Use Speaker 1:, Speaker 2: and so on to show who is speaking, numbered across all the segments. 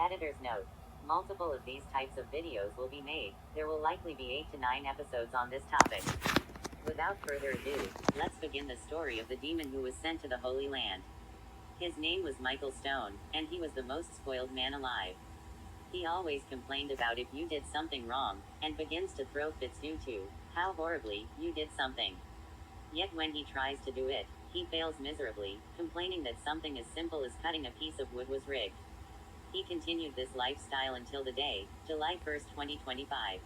Speaker 1: Editor's note. Multiple of these types of videos will be made. There will likely be 8 to 9 episodes on this topic. Without further ado, let's begin the story of the demon who was sent to the Holy Land. His name was Michael Stone, and he was the most spoiled man alive. He always complained about if you did something wrong, and begins to throw fits due to how horribly you did something. Yet when he tries to do it, he fails miserably, complaining that something as simple as cutting a piece of wood was rigged. He continued this lifestyle until the day, July 1st, 2025.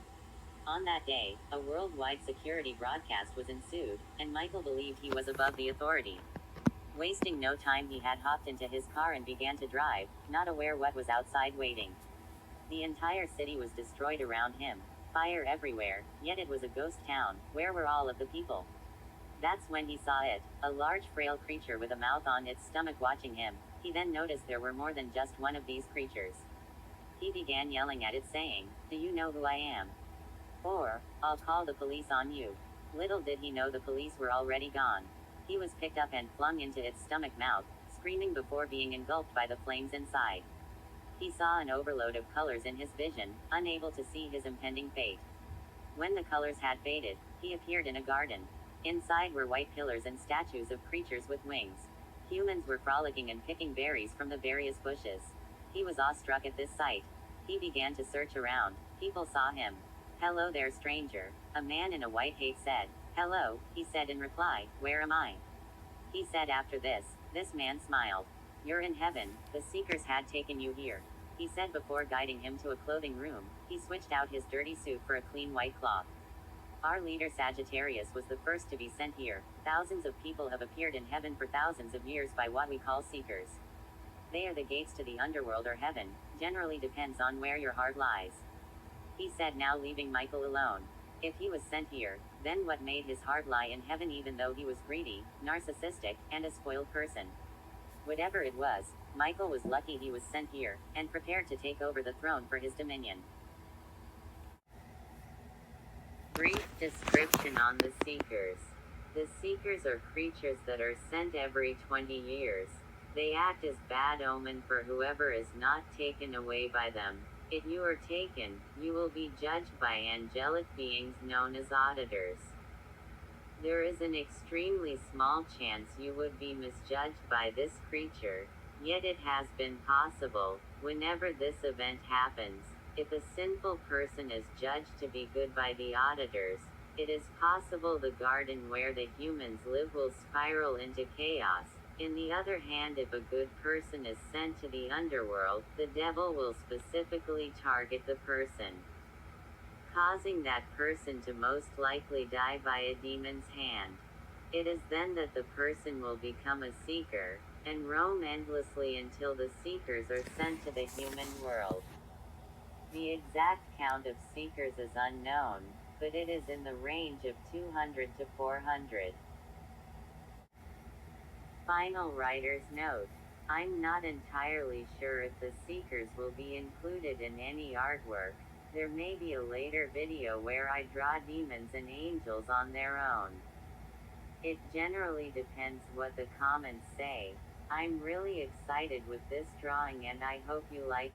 Speaker 1: On that day, a worldwide security broadcast was ensued, and Michael believed he was above the authority. Wasting no time, he had hopped into his car and began to drive, not aware what was outside waiting. The entire city was destroyed around him, fire everywhere, yet it was a ghost town. Where were all of the people? That's when he saw it, a large frail creature with a mouth on its stomach watching him. He then noticed there were more than just one of these creatures. He began yelling at it saying, "Do you know who I am? Or, I'll call the police on you." Little did he know the police were already gone. He was picked up and flung into its stomach mouth, screaming before being engulfed by the flames inside. He saw an overload of colors in his vision, unable to see his impending fate. When the colors had faded, he appeared in a garden. Inside were white pillars and statues of creatures with wings. Humans were frolicking and picking berries from the various bushes. He was awestruck at this sight. He began to search around. People saw him. "Hello there, stranger," a man in a white hat said. "Hello," he said in reply, "where am I?" He said after this man smiled. "You're in heaven, the Seekers had taken you here," he said before guiding him to a clothing room. He switched out his dirty suit for a clean white cloth. Our leader Sagittarius was the first to be sent here. Thousands of people have appeared in heaven for thousands of years by what we call Seekers. They are the gates to the underworld or heaven, generally depends on where your heart lies. He said, now leaving Michael alone. If he was sent here, then what made his heart lie in heaven even though he was greedy, narcissistic, and a spoiled person? Whatever it was, Michael was lucky he was sent here, and prepared to take over the throne for his dominion. Brief description on the Seekers. The Seekers are creatures that are sent every 20 years. They act as bad omen for whoever is not taken away by them. If you are taken, you will be judged by angelic beings known as auditors. There is an extremely small chance you would be misjudged by this creature, yet it has been possible, whenever this event happens. If a sinful person is judged to be good by the auditors, it is possible the garden where the humans live will spiral into chaos. In the other hand, if a good person is sent to the underworld, the devil will specifically target the person, causing that person to most likely die by a demon's hand. It is then that the person will become a seeker, and roam endlessly until the seekers are sent to the human world. The exact count of seekers is unknown, but it is in the range of 200 to 400. Final writer's note. I'm not entirely sure if the seekers will be included in any artwork. There may be a later video where I draw demons and angels on their own. It generally depends what the comments say. I'm really excited with this drawing and I hope you like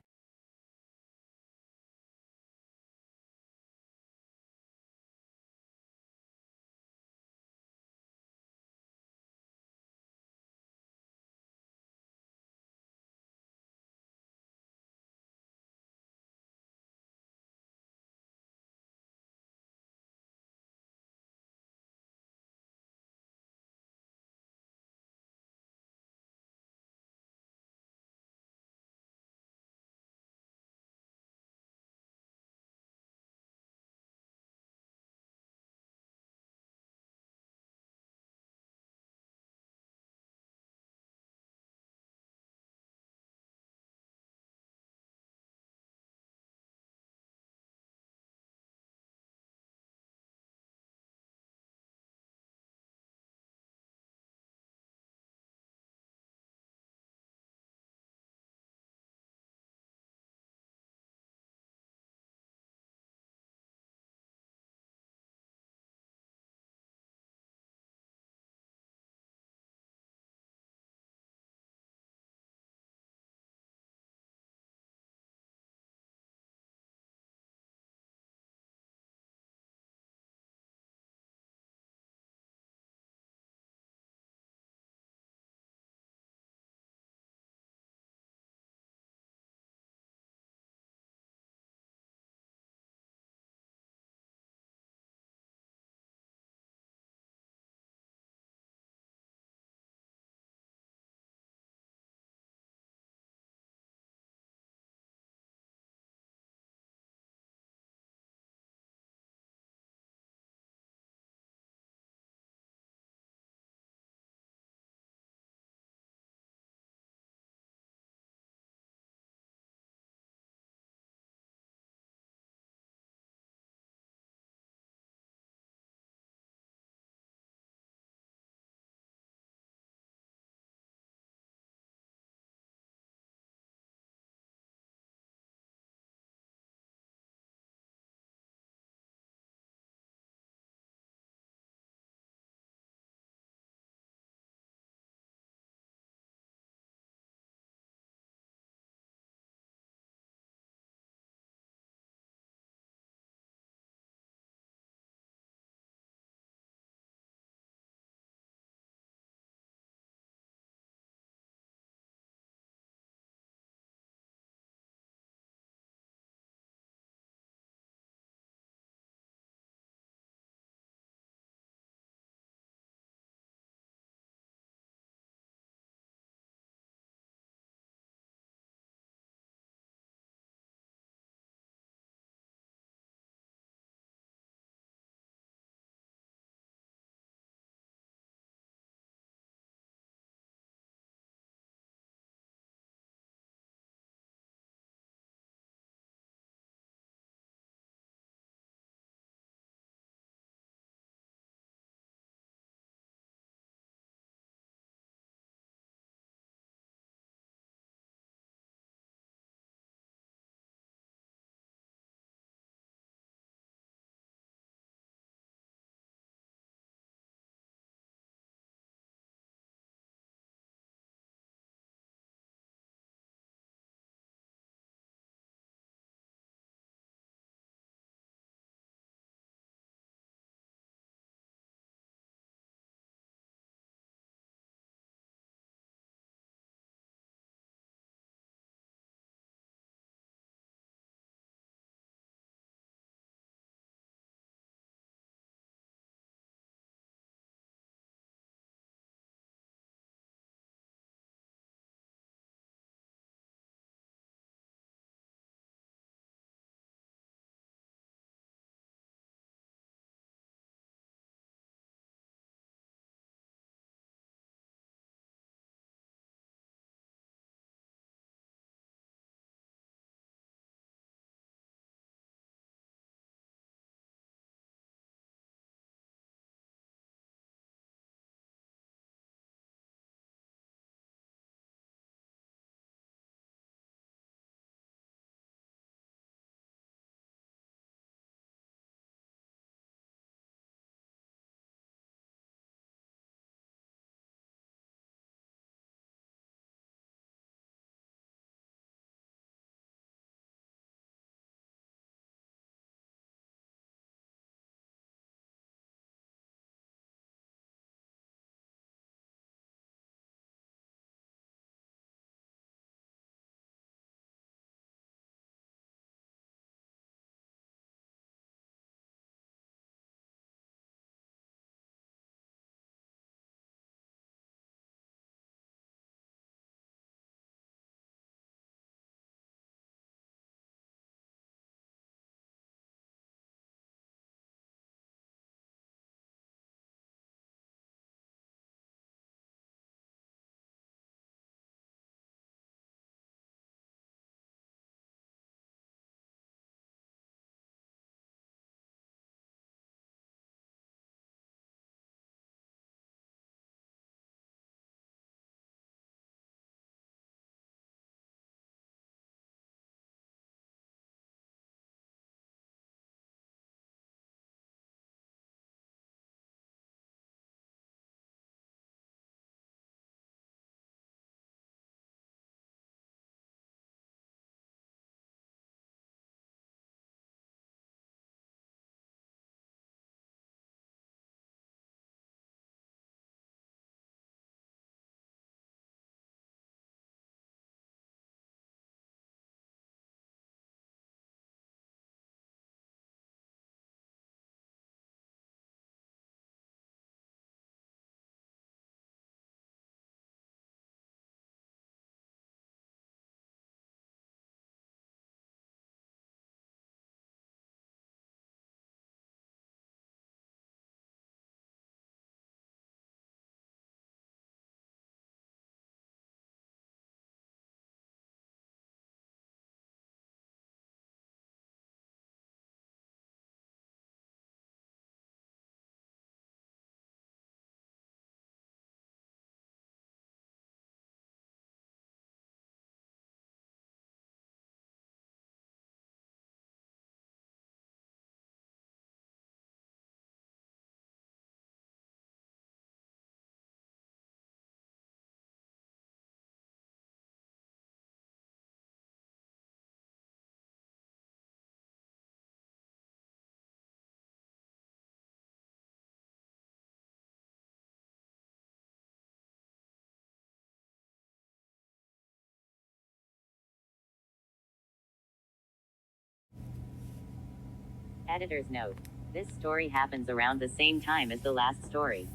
Speaker 1: Editor's note. This story happens around the same time as the last story.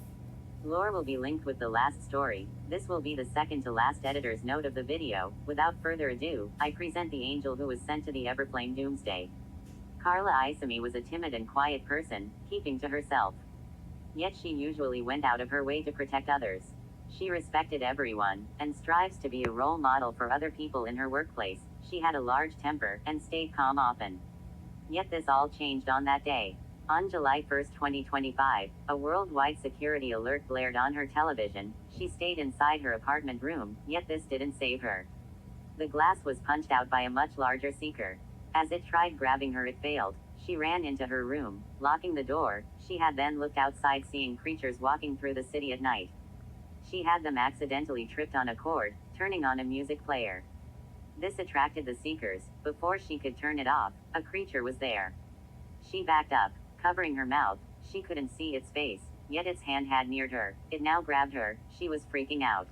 Speaker 1: Lore will be linked with the last story. This will be the second to last editor's note of the video. Without further ado, I present the angel who was sent to the Everflame Doomsday. Carla Isami was a timid and quiet person, keeping to herself. Yet she usually went out of her way to protect others. She respected everyone, and strives to be a role model for other people in her workplace. She had a large temper, and stayed calm often. Yet this all changed on that day. On July 1, 2025, a worldwide security alert blared on her television. She stayed inside her apartment room, yet this didn't save her. The glass was punched out by a much larger seeker. As it tried grabbing her, it failed. She ran into her room, locking the door. She had then looked outside, seeing creatures walking through the city at night. She had them accidentally tripped on a cord, turning on a music player. This attracted the seekers. Before she could turn it off, a creature was there. She backed up, covering her mouth. She couldn't see its face, yet its hand had neared her. It now grabbed her. She was freaking out.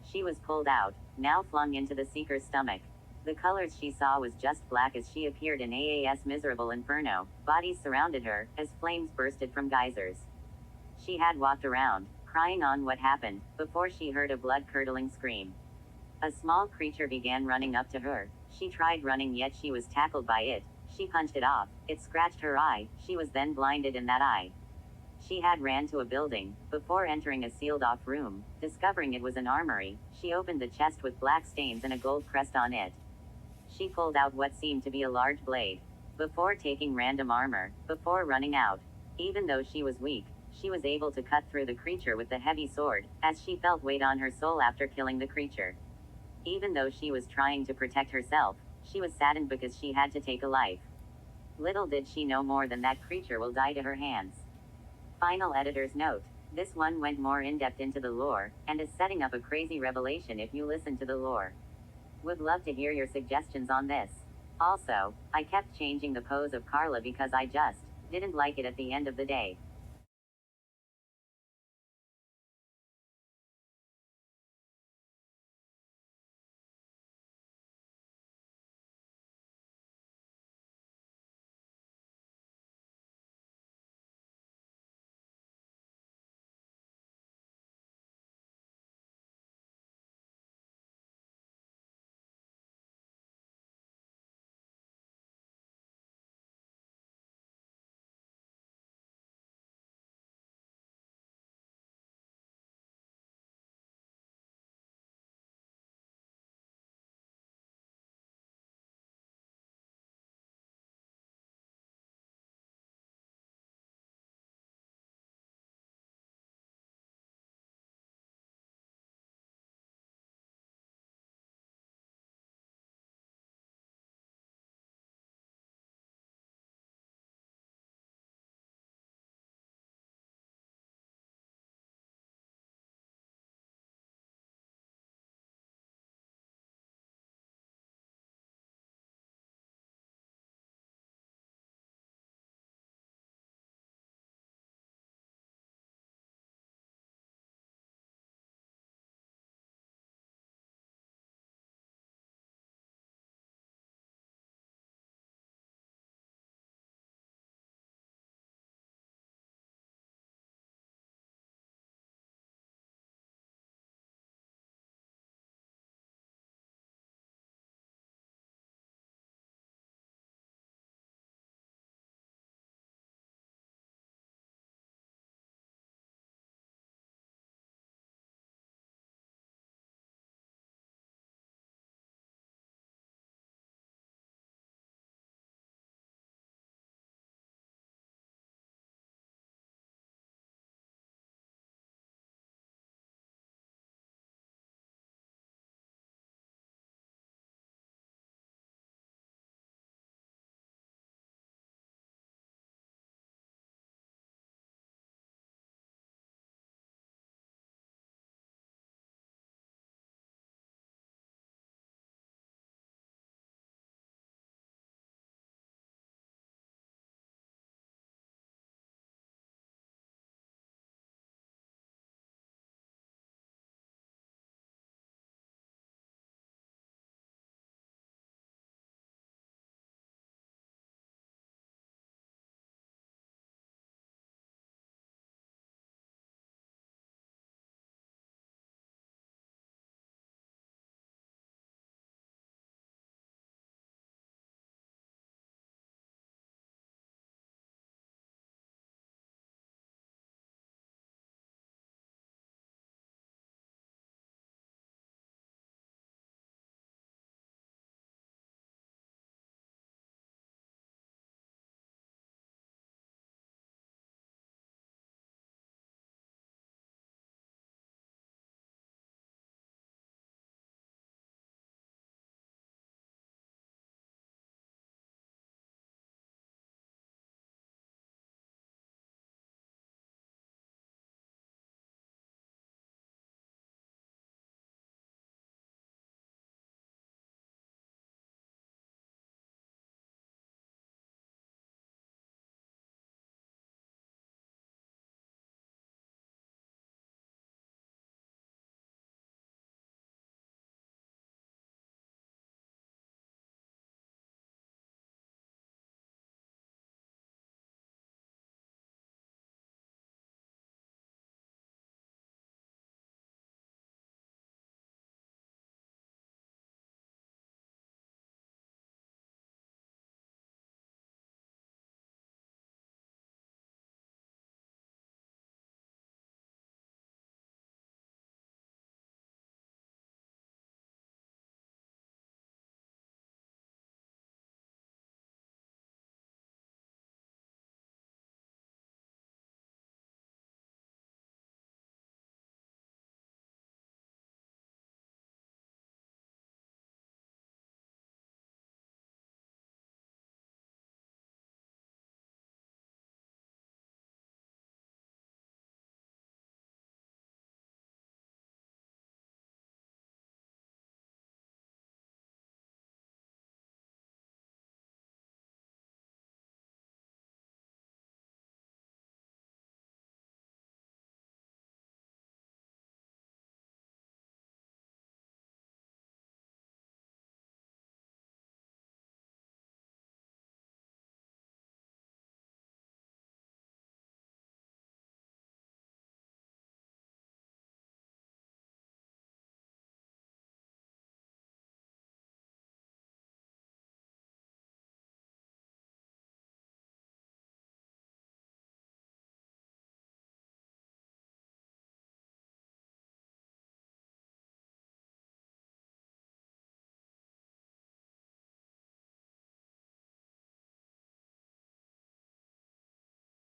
Speaker 1: She was pulled out, now flung into the seeker's stomach. The colors she saw was just black as she appeared in AAS miserable inferno. Bodies surrounded her, as flames bursted from geysers. She had walked around, crying on what happened, before she heard a blood-curdling scream. A small creature began running up to her. She tried running, yet she was tackled by it. She punched it off. It scratched her eye. She was then blinded in that eye. She had ran to a building, before entering a sealed-off room. Discovering it was an armory, she opened the chest with black stains and a gold crest on it. She pulled out what seemed to be a large blade. Before taking random armor, before running out. Even though she was weak, she was able to cut through the creature with the heavy sword, as she felt weight on her soul after killing the creature. Even though she was trying to protect herself, she was saddened because she had to take a life. Little did she know more than that creature will die to her hands. Final editor's note. This one went more in-depth into the lore, and is setting up a crazy revelation if you listen to the lore. Would love to hear your suggestions on this. Also, I kept changing the pose of Carla because I just didn't like it at the end of the day.